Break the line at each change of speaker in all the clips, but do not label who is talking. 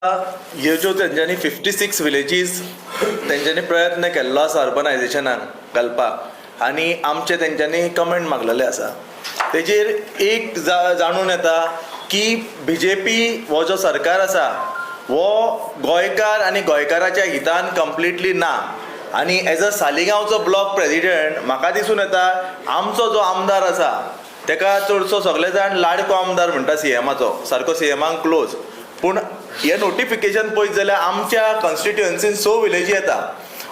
ह्यो ज्यो तेंच्यांनी 56 विलेजीस तेंच्यांनी प्रयत्न केल्लो आसा अर्बनायझेशनाक घालपाक आनी आमचे तेंच्यांनी कमेंट मागलेले आसा तेजेर एक जाणून येता की BJP हो जो सरकार आसा हो गोंयकार आनी गोंयकाराच्या हितान कंप्लिटली ना आनी एज अ सालिगांवचो ब्लॉक प्रेसिडेंट म्हाका दिसून येता आमचो जो आमदार आसा तेका चडसो सगळे जाण लाडको आमदार म्हणटा CMाचो सारको CMाक क्लोज पूण हे नोटिफिकेशन पळयत जाल्यार आमच्या कॉन्स्टिट्युएन्सीन 6 विलेजी येता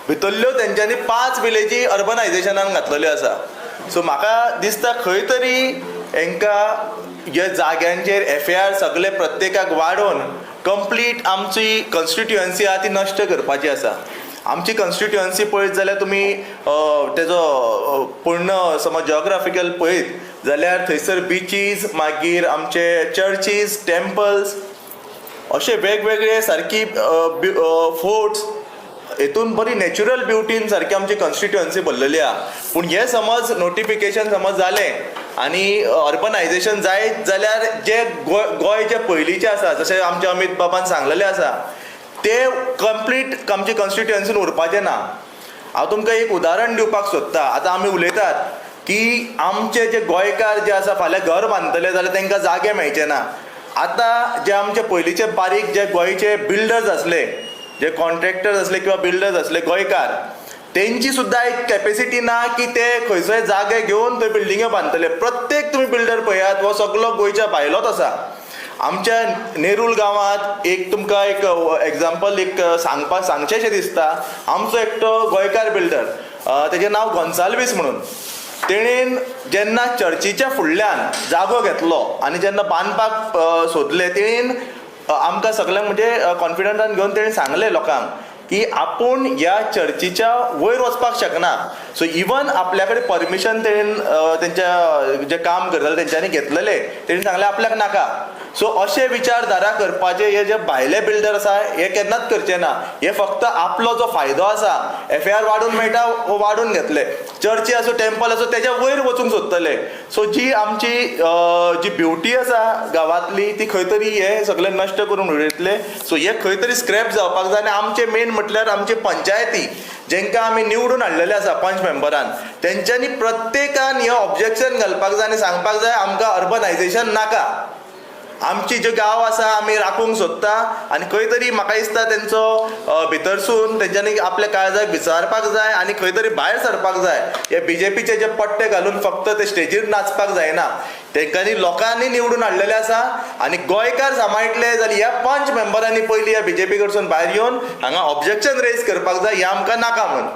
भितरल्यो तेंच्यांनी 5 विलेजी अर्बनायझेशनान घातलेल्यो आसा सो म्हाका दिसता खंय तरी हांकां ह्या जाग्यांचेर FAR सगळे प्रत्येकाक वाडोवन कंप्लीट आमची कॉन्स्टिट्युएन्सी आहा ती नश्ट करपाची आसा आमची कॉन्स्टिट्युएन्सी पळयत जाल्यार तुमी तेजो पूर्ण समज जिओग्राफिकल पळयत जाल्यार थंयसर बिचीस मागीर आमचे चर्चीस टेम्पल्स अशे वेगवेगळे सारकी फोर्ट्स हेतून बरी नॅचरल ब्युटीन सारकी आमची कॉन्स्टिट्युएन्सी भरलेली आहा पूण हे समज नोटिफिकेशन समज जालें आनी अर्बनायझेशन जायत जाल्यार जे गोंय जे पयलींचे आसा जशें आमच्या अमित बाबान सांगलेलें आसा ते कंप्लीट आमची कॉन्स्टिट्युएन्सीन उरपाचें ना हांव तुमकां एक उदाहरण दिवपाक सोदता आतां आमी उलयतात की आमचे जे गोंयकार जे आसा फाल्यां घर बांदतले जाल्यार तांकां जागे मेळचे ना आतां जे आमचे पयलींचे बारीक जे गोंयचे बिल्डर्स आसले जे कॉन्ट्रॅक्टर्स आसले किंवा बिल्डर्स आसले गोंयकार तेंची सुद्दां एक कॅपेसिटी ना की ते खंयचोय जागे घेवन थंय बिल्डिंग्यो बांदतले प्रत्येक तुमी बिल्डर पळयात हो सगळो गोंयच्या भायलोच आसा आमच्या नेरूल गांवांत एक तुमकां एक एग्जाम्पल एक सांगचेशें दिसता आमचो एकटो गोंयकार बिल्डर तेजें नांव गोन्साल्वीस म्हणून तेणेन जेन्ना चर्चीच्या फुडल्यान जागो घेतलो आनी जेन्ना बांदपाक सोदले तेणेन आमकां सगळ्यांक म्हणजे कॉन्फिडंटान घेवन तेणेन सांगलें लोकांक की आपूण ह्या चर्चीच्या वयर वचपाक शकना सो इवन आपल्या कडेन परमिशन तेणेन तेंच्या जे काम करताले तेंच्यांनी घेतलेले तेणेन सांगलें आपल्याक नाका सो अशे विचारधारा करपाचे हे जे भायले बिल्डर आसा हे केन्नाच करचे ना हे फक्त आपलो जो फायदो आसा FAR वाडून मेळटा वो वाडून घेतले चर्ची आसूं टेम्पल आसूं तेच्या वयर वचूंक सोदतले सो जी आमची जी ब्युटी आसा गांवांतली ती खंय तरी हे सगळे नश्ट करून उडयतले सो हे खंय तरी स्क्रॅप जावपाक जाय आनी आमचे मेन म्हटल्यार आमचे पंचायती जेंकां आमी निवडून हाडलेले आसा पंच मेंबरान तेंच्यांनी प्रत्येकान हे ऑब्जेक्शन घालपाक जाय आनी सांगपाक जाय आमकां अर्बनायझेशन नाका आमची जे गांव आसा आमी राखूंक सोदता आनी खंय तरी म्हाका दिसता तेंचो भितरसून तेंच्यांनी आपल्या काळजाक विचारपाक जाय आनी खंय तरी भायर सरपाक जाय हे BJPचे जे पट्टे घालून फक्त ते स्टेजीर नाचपाक जायना तेंच्यांनी लोकांनी निवडून हाडलेले आसा आनी गोंयकार सांबाळटले जाल्यार ह्या पंच मेंबरांनी पयलीं ह्या BJP कडसून भायर येवन हांगा ऑब्जेक्शन रेज करपाक जाय हें आमकां नाका म्हूण